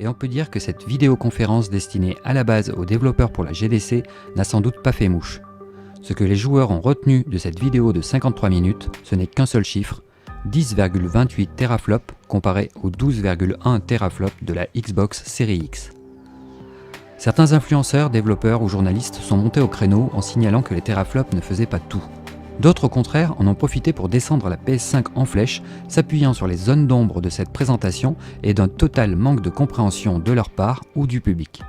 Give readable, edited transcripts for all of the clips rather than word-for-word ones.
Et on peut dire que cette vidéoconférence destinée à la base aux développeurs pour la GDC n'a sans doute pas fait mouche. Ce que les joueurs ont retenu de cette vidéo de 53 minutes, ce n'est qu'un seul chiffre, 10,28 teraflops comparé aux 12,1 teraflops de la Xbox Series X. Certains influenceurs, développeurs ou journalistes sont montés au créneau en signalant que les teraflops ne faisaient pas tout. D'autres au contraire en ont profité pour descendre la PS5 en flèche, s'appuyant sur les zones d'ombre de cette présentation et d'un total manque de compréhension de leur part ou du public.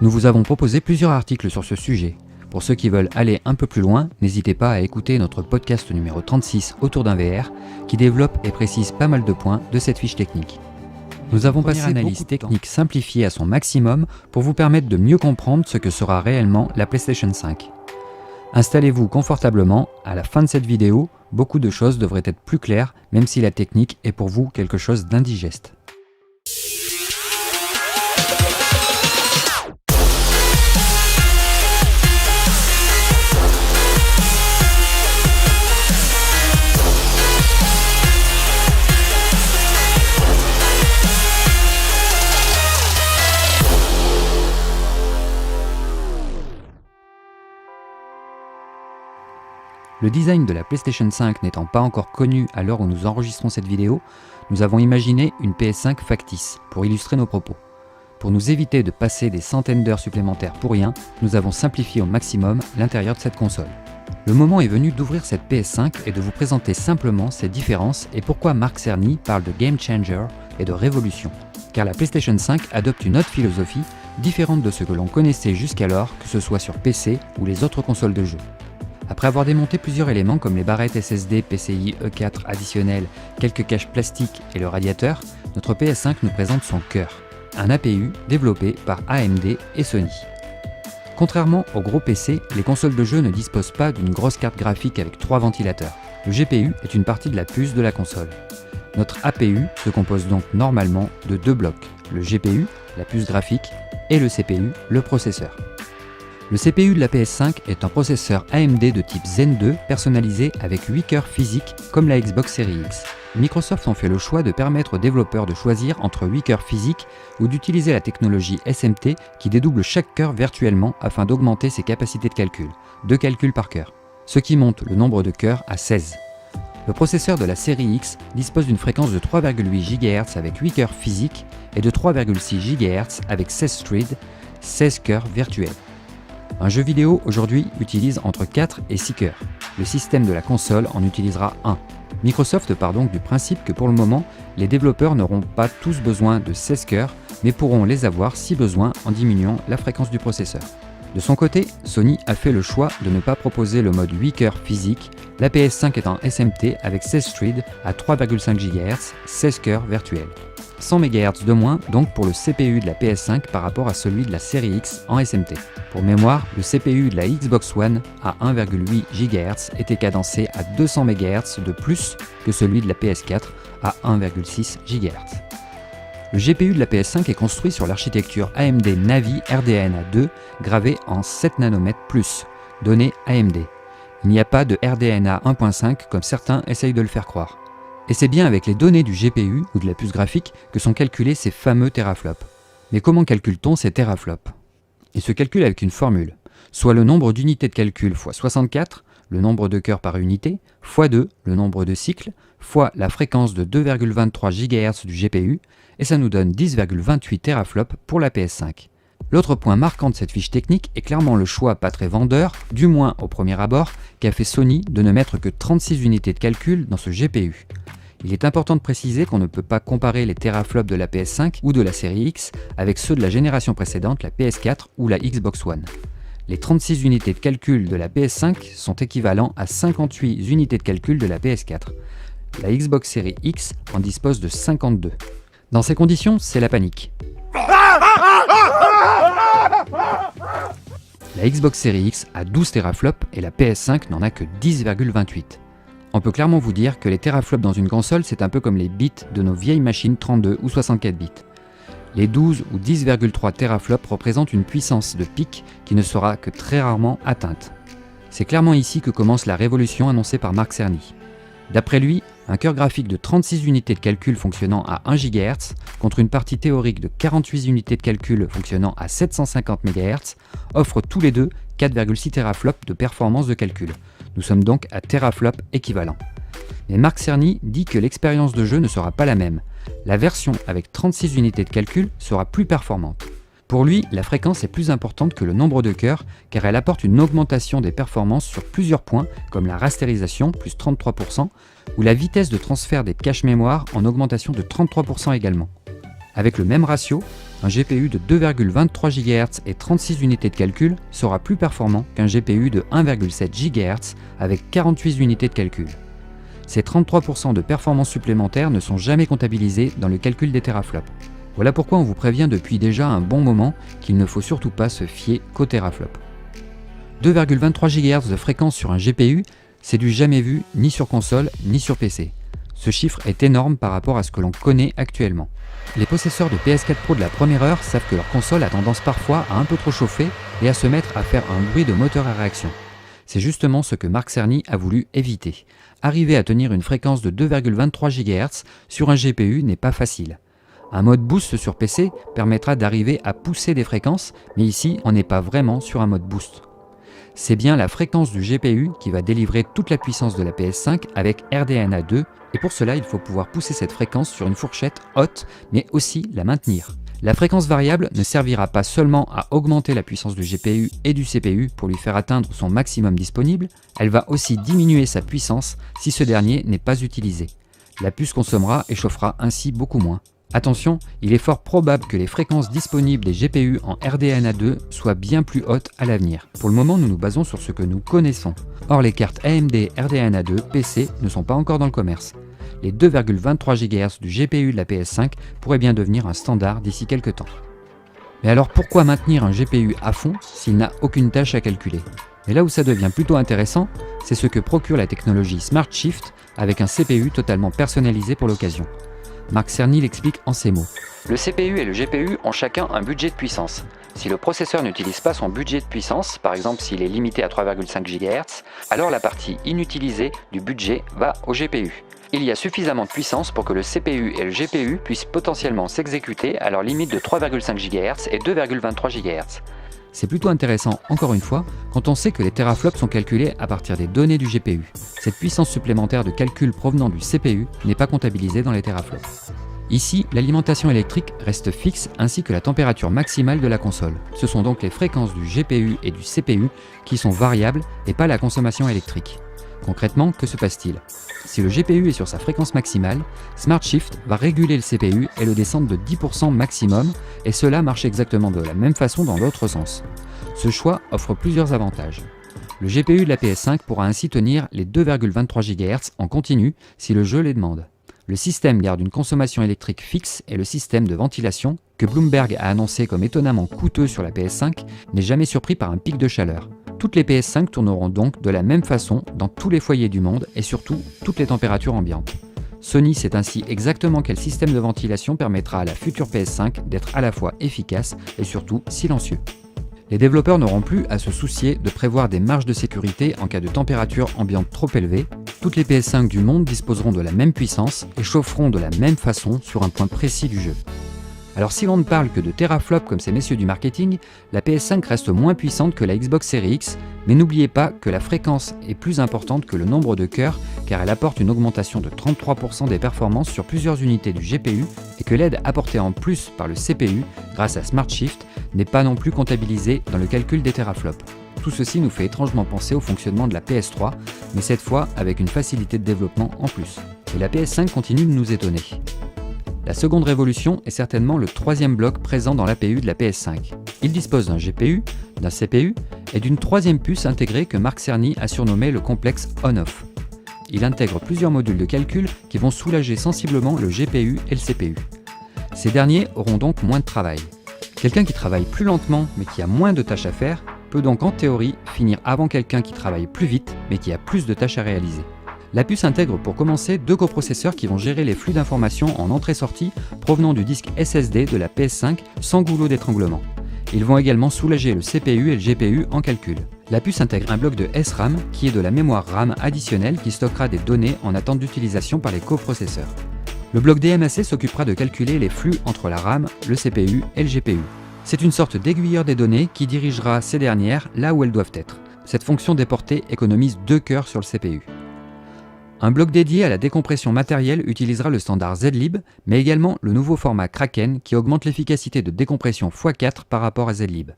Nous vous avons proposé plusieurs articles sur ce sujet. Pour ceux qui veulent aller un peu plus loin, n'hésitez pas à écouter notre podcast numéro 36 autour d'un VR qui développe et précise pas mal de points de cette fiche technique. Nous avons passé une analyse technique simplifiée à son maximum pour vous permettre de mieux comprendre ce que sera réellement la PlayStation 5. Installez-vous confortablement, à la fin de cette vidéo, beaucoup de choses devraient être plus claires même si la technique est pour vous quelque chose d'indigeste. Le design de la PlayStation 5 n'étant pas encore connu à l'heure où nous enregistrons cette vidéo, nous avons imaginé une PS5 factice pour illustrer nos propos. Pour nous éviter de passer des centaines d'heures supplémentaires pour rien, nous avons simplifié au maximum l'intérieur de cette console. Le moment est venu d'ouvrir cette PS5 et de vous présenter simplement ses différences et pourquoi Marc Cerny parle de game changer et de révolution. Car la PlayStation 5 adopte une autre philosophie différente de ce que l'on connaissait jusqu'alors, que ce soit sur PC ou les autres consoles de jeux. Après avoir démonté plusieurs éléments comme les barrettes SSD PCI E4 additionnelles, quelques caches plastiques et le radiateur, notre PS5 nous présente son cœur, un APU développé par AMD et Sony. Contrairement aux gros PC, les consoles de jeux ne disposent pas d'une grosse carte graphique avec 3 ventilateurs. Le GPU est une partie de la puce de la console. Notre APU se compose donc normalement de 2 blocs, le GPU, la puce graphique, et le CPU, le processeur. Le CPU de la PS5 est un processeur AMD de type Zen 2 personnalisé avec 8 cœurs physiques comme la Xbox Series X. Microsoft ont fait le choix de permettre aux développeurs de choisir entre 8 cœurs physiques ou d'utiliser la technologie SMT qui dédouble chaque cœur virtuellement afin d'augmenter ses capacités de calcul, 2 calculs par cœur, ce qui monte le nombre de cœurs à 16. Le processeur de la série X dispose d'une fréquence de 3,8 GHz avec 8 cœurs physiques et de 3,6 GHz avec 16 threads, 16 cœurs virtuels. Un jeu vidéo aujourd'hui utilise entre 4 et 6 cœurs. Le système de la console en utilisera 1. Microsoft part donc du principe que pour le moment, les développeurs n'auront pas tous besoin de 16 cœurs, mais pourront les avoir si besoin en diminuant la fréquence du processeur. De son côté, Sony a fait le choix de ne pas proposer le mode 8 cœurs physique, la PS5 est en SMT avec 16 threads à 3,5 GHz, 16 cœurs virtuels. 100 MHz de moins donc pour le CPU de la PS5 par rapport à celui de la série X en SMT. Pour mémoire, le CPU de la Xbox One à 1,8 GHz était cadencé à 200 MHz de plus que celui de la PS4 à 1,6 GHz. Le GPU de la PS5 est construit sur l'architecture AMD Navi RDNA 2 gravée en 7 nm+, donnée AMD. Il n'y a pas de RDNA 1.5 comme certains essayent de le faire croire. Et c'est bien avec les données du GPU ou de la puce graphique que sont calculés ces fameux teraflops. Mais comment calcule-t-on ces teraflops ? Ils se calculent avec une formule, soit le nombre d'unités de calcul fois 64, le nombre de cœurs par unité, fois 2, le nombre de cycles, fois la fréquence de 2,23 GHz du GPU, et ça nous donne 10,28 teraflops pour la PS5. L'autre point marquant de cette fiche technique est clairement le choix pas très vendeur, du moins au premier abord, qu'a fait Sony de ne mettre que 36 unités de calcul dans ce GPU. Il est important de préciser qu'on ne peut pas comparer les teraflops de la PS5 ou de la série X avec ceux de la génération précédente, la PS4 ou la Xbox One. Les 36 unités de calcul de la PS5 sont équivalents à 58 unités de calcul de la PS4. La Xbox Series X en dispose de 52. Dans ces conditions, c'est la panique. La Xbox Series X a 12 teraflops et la PS5 n'en a que 10,28. On peut clairement vous dire que les teraflops dans une console, c'est un peu comme les bits de nos vieilles machines 32 ou 64 bits. Les 12 ou 10,3 teraflops représentent une puissance de pic qui ne sera que très rarement atteinte. C'est clairement ici que commence la révolution annoncée par Marc Cerny. D'après lui, Un cœur graphique de 36 unités de calcul fonctionnant à 1 GHz contre une partie théorique de 48 unités de calcul fonctionnant à 750 MHz offre tous les deux 4,6 teraflops de performance de calcul. Nous sommes donc à teraflop équivalent. Mais Marc Cerny dit que l'expérience de jeu ne sera pas la même. La version avec 36 unités de calcul sera plus performante. Pour lui, la fréquence est plus importante que le nombre de cœurs car elle apporte une augmentation des performances sur plusieurs points comme la rasterisation, plus 33%, ou la vitesse de transfert des caches mémoire en augmentation de 33% également. Avec le même ratio, un GPU de 2,23 GHz et 36 unités de calcul sera plus performant qu'un GPU de 1,7 GHz avec 48 unités de calcul. Ces 33% de performance supplémentaires ne sont jamais comptabilisés dans le calcul des teraflops. Voilà pourquoi on vous prévient depuis déjà un bon moment qu'il ne faut surtout pas se fier qu'aux teraflops. 2,23 GHz de fréquence sur un GPU, c'est du jamais vu ni sur console ni sur PC. Ce chiffre est énorme par rapport à ce que l'on connaît actuellement. Les possesseurs de PS4 Pro de la première heure savent que leur console a tendance parfois à un peu trop chauffer et à se mettre à faire un bruit de moteur à réaction. C'est justement ce que Marc Cerny a voulu éviter. Arriver à tenir une fréquence de 2,23 GHz sur un GPU n'est pas facile. Un mode boost sur PC permettra d'arriver à pousser des fréquences, mais ici on n'est pas vraiment sur un mode boost. C'est bien la fréquence du GPU qui va délivrer toute la puissance de la PS5 avec RDNA 2, et pour cela il faut pouvoir pousser cette fréquence sur une fourchette haute, mais aussi la maintenir. La fréquence variable ne servira pas seulement à augmenter la puissance du GPU et du CPU pour lui faire atteindre son maximum disponible, elle va aussi diminuer sa puissance si ce dernier n'est pas utilisé. La puce consommera et chauffera ainsi beaucoup moins. Attention, il est fort probable que les fréquences disponibles des GPU en RDNA 2 soient bien plus hautes à l'avenir. Pour le moment, nous nous basons sur ce que nous connaissons. Or, les cartes AMD RDNA 2 PC ne sont pas encore dans le commerce. Les 2,23 GHz du GPU de la PS5 pourraient bien devenir un standard d'ici quelques temps. Mais alors pourquoi maintenir un GPU à fond s'il n'a aucune tâche à calculer? Et là où ça devient plutôt intéressant, c'est ce que procure la technologie Smart Shift avec un CPU totalement personnalisé pour l'occasion. Marc Cerny l'explique en ces mots. Le CPU et le GPU ont chacun un budget de puissance. Si le processeur n'utilise pas son budget de puissance, par exemple s'il est limité à 3,5 GHz, alors la partie inutilisée du budget va au GPU. Il y a suffisamment de puissance pour que le CPU et le GPU puissent potentiellement s'exécuter à leur limite de 3,5 GHz et 2,23 GHz. C'est plutôt intéressant, encore une fois, quand on sait que les teraflops sont calculés à partir des données du GPU. Cette puissance supplémentaire de calcul provenant du CPU n'est pas comptabilisée dans les teraflops. Ici, l'alimentation électrique reste fixe ainsi que la température maximale de la console. Ce sont donc les fréquences du GPU et du CPU qui sont variables et pas la consommation électrique. Concrètement, que se passe-t-il? Si le GPU est sur sa fréquence maximale, Smart Shift va réguler le CPU et le descendre de 10% maximum, et cela marche exactement de la même façon dans l'autre sens. Ce choix offre plusieurs avantages. Le GPU de la PS5 pourra ainsi tenir les 2,23 GHz en continu si le jeu les demande. Le système garde une consommation électrique fixe et le système de ventilation, que Bloomberg a annoncé comme étonnamment coûteux sur la PS5, n'est jamais surpris par un pic de chaleur. Toutes les PS5 tourneront donc de la même façon dans tous les foyers du monde et surtout toutes les températures ambiantes. Sony sait ainsi exactement quel système de ventilation permettra à la future PS5 d'être à la fois efficace et surtout silencieux. Les développeurs n'auront plus à se soucier de prévoir des marges de sécurité en cas de température ambiante trop élevée. Toutes les PS5 du monde disposeront de la même puissance et chaufferont de la même façon sur un point précis du jeu. Alors si l'on ne parle que de teraflops comme ces messieurs du marketing, la PS5 reste moins puissante que la Xbox Series X, mais n'oubliez pas que la fréquence est plus importante que le nombre de cœurs car elle apporte une augmentation de 33% des performances sur plusieurs unités du GPU et que l'aide apportée en plus par le CPU grâce à Smart Shift n'est pas non plus comptabilisée dans le calcul des teraflops. Tout ceci nous fait étrangement penser au fonctionnement de la PS3, mais cette fois avec une facilité de développement en plus. Et la PS5 continue de nous étonner. La seconde révolution est certainement le troisième bloc présent dans l'APU de la PS5. Il dispose d'un GPU, d'un CPU et d'une troisième puce intégrée que Marc Cerny a surnommé le complexe on-off. Il intègre plusieurs modules de calcul qui vont soulager sensiblement le GPU et le CPU. Ces derniers auront donc moins de travail. Quelqu'un qui travaille plus lentement mais qui a moins de tâches à faire peut donc en théorie finir avant quelqu'un qui travaille plus vite mais qui a plus de tâches à réaliser. La puce intègre pour commencer deux coprocesseurs qui vont gérer les flux d'informations en entrée-sortie provenant du disque SSD de la PS5 sans goulot d'étranglement. Ils vont également soulager le CPU et le GPU en calcul. La puce intègre un bloc de SRAM qui est de la mémoire RAM additionnelle qui stockera des données en attente d'utilisation par les coprocesseurs. Le bloc DMAC s'occupera de calculer les flux entre la RAM, le CPU et le GPU. C'est une sorte d'aiguilleur des données qui dirigera ces dernières là où elles doivent être. Cette fonction déportée économise 2 cœurs sur le CPU. Un bloc dédié à la décompression matérielle utilisera le standard Zlib, mais également le nouveau format Kraken qui augmente l'efficacité de décompression x4 par rapport à Zlib.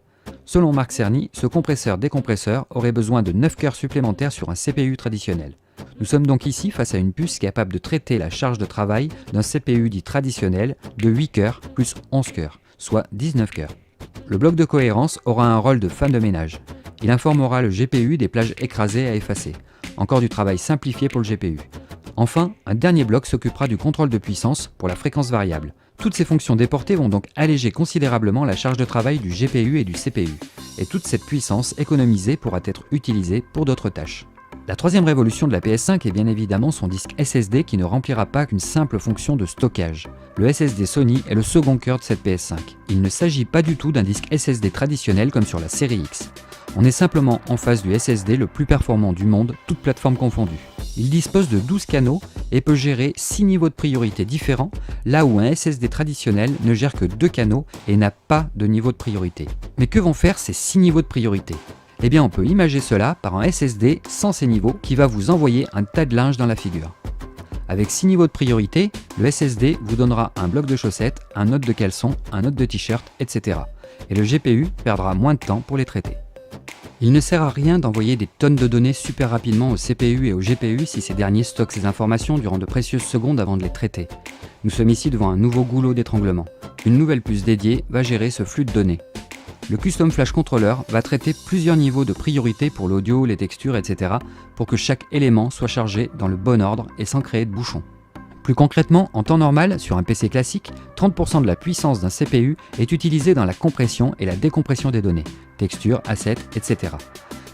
Selon Marc Cerny, ce compresseur-décompresseur aurait besoin de 9 cœurs supplémentaires sur un CPU traditionnel. Nous sommes donc ici face à une puce capable de traiter la charge de travail d'un CPU dit traditionnel de 8 cœurs plus 11 cœurs, soit 19 cœurs. Le bloc de cohérence aura un rôle de femme de ménage. Il informera le GPU des plages écrasées à effacer. Encore du travail simplifié pour le GPU. Enfin, un dernier bloc s'occupera du contrôle de puissance pour la fréquence variable. Toutes ces fonctions déportées vont donc alléger considérablement la charge de travail du GPU et du CPU. Et toute cette puissance économisée pourra être utilisée pour d'autres tâches. La troisième révolution de la PS5 est bien évidemment son disque SSD qui ne remplira pas qu'une simple fonction de stockage. Le SSD Sony est le second cœur de cette PS5. Il ne s'agit pas du tout d'un disque SSD traditionnel comme sur la série X. On est simplement en face du SSD le plus performant du monde, toutes plateformes confondues. Il dispose de 12 canaux et peut gérer 6 niveaux de priorité différents, là où un SSD traditionnel ne gère que 2 canaux et n'a pas de niveau de priorité. Mais que vont faire ces 6 niveaux de priorité ? Eh bien on peut imager cela par un SSD sans ces niveaux qui va vous envoyer un tas de linge dans la figure. Avec 6 niveaux de priorité, le SSD vous donnera un bloc de chaussettes, un autre de caleçon, un autre de t-shirt, etc. Et le GPU perdra moins de temps pour les traiter. Il ne sert à rien d'envoyer des tonnes de données super rapidement au CPU et au GPU si ces derniers stockent ces informations durant de précieuses secondes avant de les traiter. Nous sommes ici devant un nouveau goulot d'étranglement. Une nouvelle puce dédiée va gérer ce flux de données. Le Custom Flash Controller va traiter plusieurs niveaux de priorité pour l'audio, les textures, etc. pour que chaque élément soit chargé dans le bon ordre et sans créer de bouchons. Plus concrètement, en temps normal, sur un PC classique, 30% de la puissance d'un CPU est utilisée dans la compression et la décompression des données, textures, assets, etc.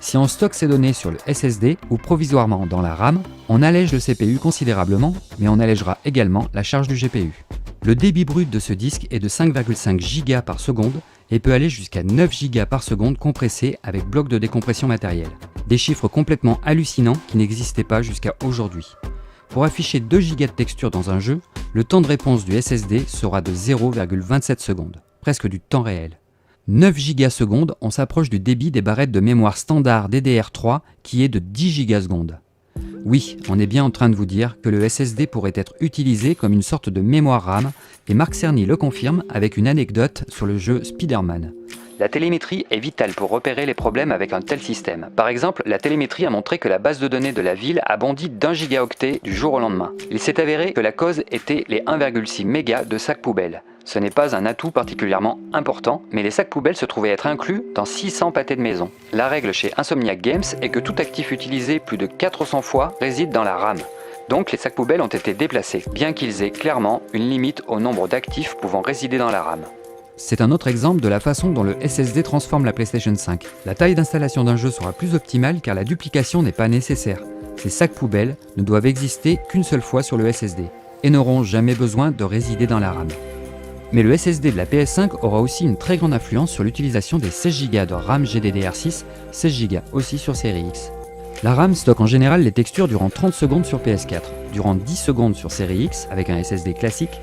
Si on stocke ces données sur le SSD ou provisoirement dans la RAM, on allège le CPU considérablement, mais on allégera également la charge du GPU. Le débit brut de ce disque est de 5,5 Go par seconde et peut aller jusqu'à 9 Go par seconde compressé avec bloc de décompression matérielle. Des chiffres complètement hallucinants qui n'existaient pas jusqu'à aujourd'hui. Pour afficher 2 Go de texture dans un jeu, le temps de réponse du SSD sera de 0,27 secondes, presque du temps réel. 9 gigasecondes, on s'approche du débit des barrettes de mémoire standard DDR3 qui est de 10 gigasecondes. Oui, on est bien en train de vous dire que le SSD pourrait être utilisé comme une sorte de mémoire RAM, et Marc Cerny le confirme avec une anecdote sur le jeu Spider-Man. La télémétrie est vitale pour repérer les problèmes avec un tel système. Par exemple, la télémétrie a montré que la base de données de la ville a bondi d'1 gigaoctet du jour au lendemain. Il s'est avéré que la cause était les 1,6 mégas de sacs poubelles. Ce n'est pas un atout particulièrement important, mais les sacs poubelles se trouvaient être inclus dans 600 pâtés de maison. La règle chez Insomniac Games est que tout actif utilisé plus de 400 fois réside dans la RAM. Donc les sacs poubelles ont été déplacés, bien qu'ils aient clairement une limite au nombre d'actifs pouvant résider dans la RAM. C'est un autre exemple de la façon dont le SSD transforme la PlayStation 5. La taille d'installation d'un jeu sera plus optimale car la duplication n'est pas nécessaire. Ces sacs poubelles ne doivent exister qu'une seule fois sur le SSD et n'auront jamais besoin de résider dans la RAM. Mais le SSD de la PS5 aura aussi une très grande influence sur l'utilisation des 16 Go de RAM GDDR6, 16 Go aussi sur série X. La RAM stocke en général les textures durant 30 secondes sur PS4, durant 10 secondes sur série X avec un SSD classique.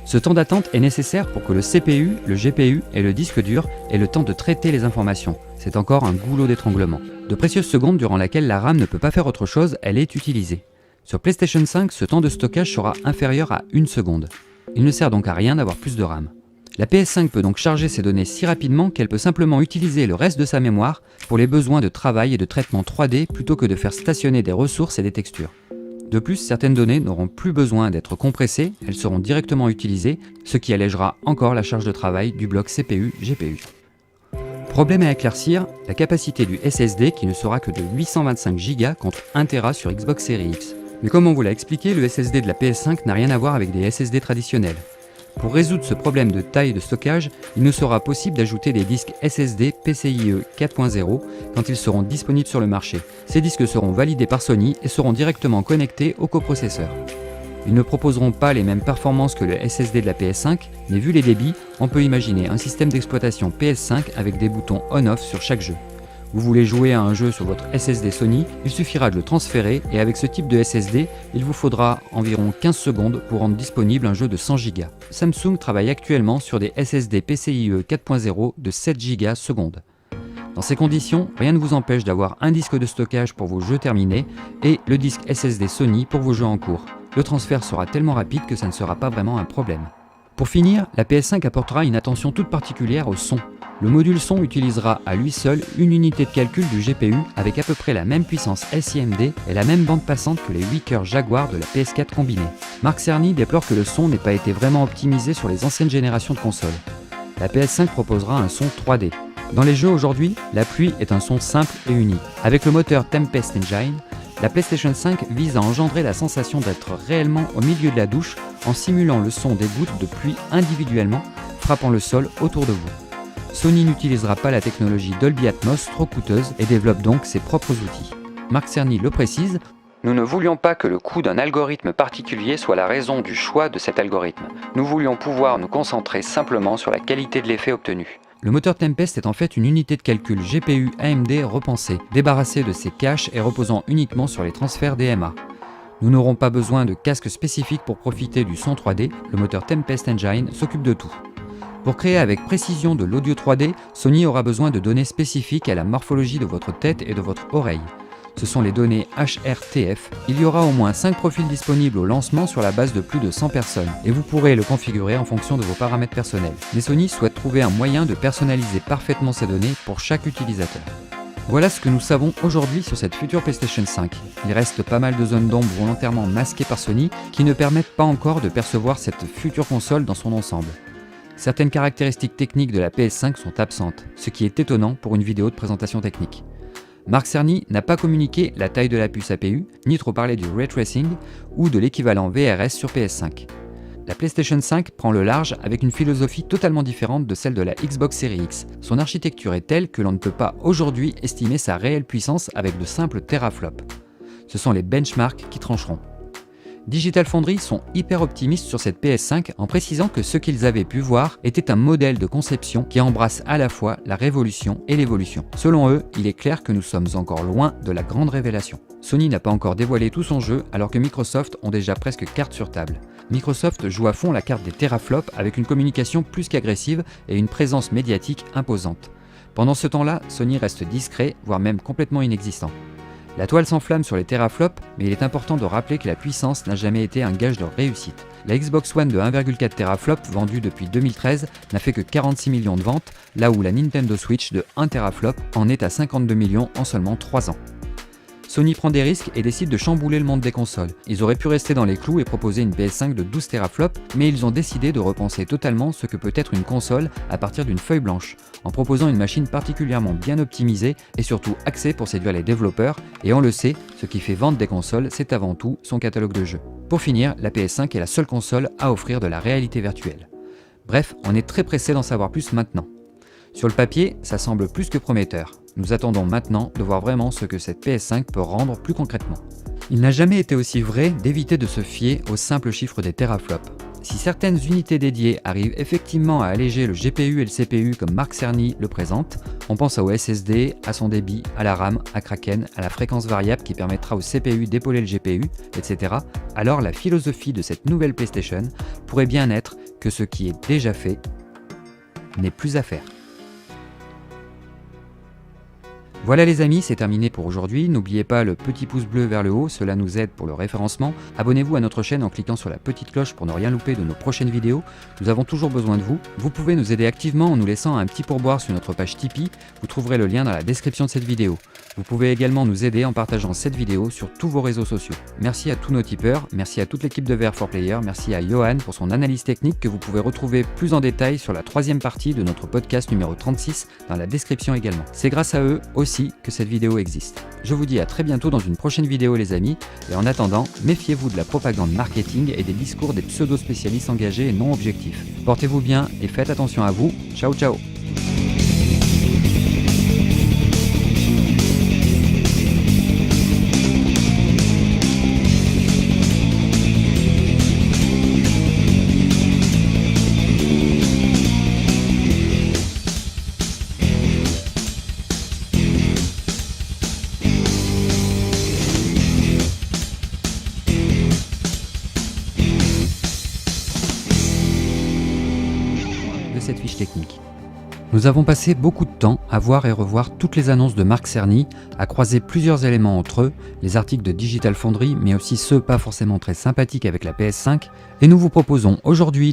Ce temps d'attente est nécessaire pour que le CPU, le GPU et le disque dur aient le temps de traiter les informations. C'est encore un goulot d'étranglement. De précieuses secondes durant lesquelles la RAM ne peut pas faire autre chose, elle est utilisée. Sur PlayStation 5, ce temps de stockage sera inférieur à 1 seconde. Il ne sert donc à rien d'avoir plus de RAM. La PS5 peut donc charger ses données si rapidement qu'elle peut simplement utiliser le reste de sa mémoire pour les besoins de travail et de traitement 3D plutôt que de faire stationner des ressources et des textures. De plus, certaines données n'auront plus besoin d'être compressées, elles seront directement utilisées, ce qui allégera encore la charge de travail du bloc CPU-GPU. Problème à éclaircir, la capacité du SSD qui ne sera que de 825 Go contre 1 Tera sur Xbox Series X. Mais comme on vous l'a expliqué, le SSD de la PS5 n'a rien à voir avec des SSD traditionnels. Pour résoudre ce problème de taille de stockage, il nous sera possible d'ajouter des disques SSD PCIe 4.0 quand ils seront disponibles sur le marché. Ces disques seront validés par Sony et seront directement connectés au coprocesseur. Ils ne proposeront pas les mêmes performances que le SSD de la PS5, mais vu les débits, on peut imaginer un système d'exploitation PS5 avec des boutons on-off sur chaque jeu. Vous voulez jouer à un jeu sur votre SSD Sony, il suffira de le transférer et avec ce type de SSD, il vous faudra environ 15 secondes pour rendre disponible un jeu de 100 Go. Samsung travaille actuellement sur des SSD PCIe 4.0 de 7 Go seconde. Dans ces conditions, rien ne vous empêche d'avoir un disque de stockage pour vos jeux terminés et le disque SSD Sony pour vos jeux en cours. Le transfert sera tellement rapide que ça ne sera pas vraiment un problème. Pour finir, la PS5 apportera une attention toute particulière au son. Le module son utilisera à lui seul une unité de calcul du GPU avec à peu près la même puissance SIMD et la même bande passante que les 8 cœurs Jaguar de la PS4 combinée. Marc Cerny déplore que le son n'ait pas été vraiment optimisé sur les anciennes générations de consoles. La PS5 proposera un son 3D. Dans les jeux aujourd'hui, la pluie est un son simple et unique. Avec le moteur Tempest Engine, la PlayStation 5 vise à engendrer la sensation d'être réellement au milieu de la douche en simulant le son des gouttes de pluie individuellement, frappant le sol autour de vous. Sony n'utilisera pas la technologie Dolby Atmos trop coûteuse et développe donc ses propres outils. Marc Cerny le précise, Nous ne voulions pas que le coût d'un algorithme particulier soit la raison du choix de cet algorithme. Nous voulions pouvoir nous concentrer simplement sur la qualité de l'effet obtenu. le moteur Tempest est en fait une unité de calcul GPU AMD repensée, débarrassée de ses caches et reposant uniquement sur les transferts DMA. Nous n'aurons pas besoin de casque spécifique pour profiter du son 3D, le moteur Tempest Engine s'occupe de tout. Pour créer avec précision de l'audio 3D, Sony aura besoin de données spécifiques à la morphologie de votre tête et de votre oreille. Ce sont les données HRTF. Il y aura au moins 5 profils disponibles au lancement sur la base de plus de 100 personnes, et vous pourrez le configurer en fonction de vos paramètres personnels. Mais Sony souhaite trouver un moyen de personnaliser parfaitement ces données pour chaque utilisateur. Voilà ce que nous savons aujourd'hui sur cette future PlayStation 5. Il reste pas mal de zones d'ombre volontairement masquées par Sony qui ne permettent pas encore de percevoir cette future console dans son ensemble. Certaines caractéristiques techniques de la PS5 sont absentes, ce qui est étonnant pour une vidéo de présentation technique. Marc Cerny n'a pas communiqué la taille de la puce APU, ni trop parlé du ray tracing ou de l'équivalent VRS sur PS5. La PlayStation 5 prend le large avec une philosophie totalement différente de celle de la Xbox Series X. Son architecture est telle que l'on ne peut pas aujourd'hui estimer sa réelle puissance avec de simples teraflops. Ce sont les benchmarks qui trancheront. Digital Foundry sont hyper optimistes sur cette PS5 en précisant que ce qu'ils avaient pu voir était un modèle de conception qui embrasse à la fois la révolution et l'évolution. Selon eux, il est clair que nous sommes encore loin de la grande révélation. Sony n'a pas encore dévoilé tout son jeu alors que Microsoft ont déjà presque carte sur table. Microsoft joue à fond la carte des teraflops avec une communication plus qu'agressive et une présence médiatique imposante. Pendant ce temps-là, Sony reste discret, voire même complètement inexistant. La toile s'enflamme sur les teraflops, mais il est important de rappeler que la puissance n'a jamais été un gage de réussite. La Xbox One de 1,4 teraflop vendue depuis 2013 n'a fait que 46 millions de ventes, là où la Nintendo Switch de 1 teraflop en est à 52 millions en seulement 3 ans. Sony prend des risques et décide de chambouler le monde des consoles. Ils auraient pu rester dans les clous et proposer une PS5 de 12 teraflops, mais ils ont décidé de repenser totalement ce que peut être une console à partir d'une feuille blanche, en proposant une machine particulièrement bien optimisée et surtout axée pour séduire les développeurs, et on le sait, ce qui fait vendre des consoles, c'est avant tout son catalogue de jeux. Pour finir, la PS5 est la seule console à offrir de la réalité virtuelle. Bref, on est très pressé d'en savoir plus maintenant. Sur le papier, ça semble plus que prometteur. Nous attendons maintenant de voir vraiment ce que cette PS5 peut rendre plus concrètement. Il n'a jamais été aussi vrai d'éviter de se fier au simple chiffre des teraflops. Si certaines unités dédiées arrivent effectivement à alléger le GPU et le CPU comme Marc Cerny le présente, on pense au SSD, à son débit, à la RAM, à Kraken, à la fréquence variable qui permettra au CPU d'épauler le GPU, etc. Alors la philosophie de cette nouvelle PlayStation pourrait bien être que ce qui est déjà fait n'est plus à faire. Voilà les amis, c'est terminé pour aujourd'hui. N'oubliez pas le petit pouce bleu vers le haut, cela nous aide pour le référencement. Abonnez-vous à notre chaîne en cliquant sur la petite cloche pour ne rien louper de nos prochaines vidéos. Nous avons toujours besoin de vous. Vous pouvez nous aider activement en nous laissant un petit pourboire sur notre page Tipeee. Vous trouverez le lien dans la description de cette vidéo. Vous pouvez également nous aider en partageant cette vidéo sur tous vos réseaux sociaux. Merci à tous nos tipeurs, merci à toute l'équipe de VR4Player, merci à Johan pour son analyse technique que vous pouvez retrouver plus en détail sur la troisième partie de notre podcast numéro 36 dans la description également. C'est grâce à eux aussi que cette vidéo existe. Je vous dis à très bientôt dans une prochaine vidéo les amis, et en attendant, méfiez-vous de la propagande marketing et des discours des pseudo-spécialistes engagés et non objectifs. Portez-vous bien et faites attention à vous. Ciao ciao. de cette fiche technique. Nous avons passé beaucoup de temps à voir et revoir toutes les annonces de Marc Cerny, à croiser plusieurs éléments entre eux, les articles de Digital Foundry, mais aussi ceux pas forcément très sympathiques avec la PS5, et nous vous proposons aujourd'hui de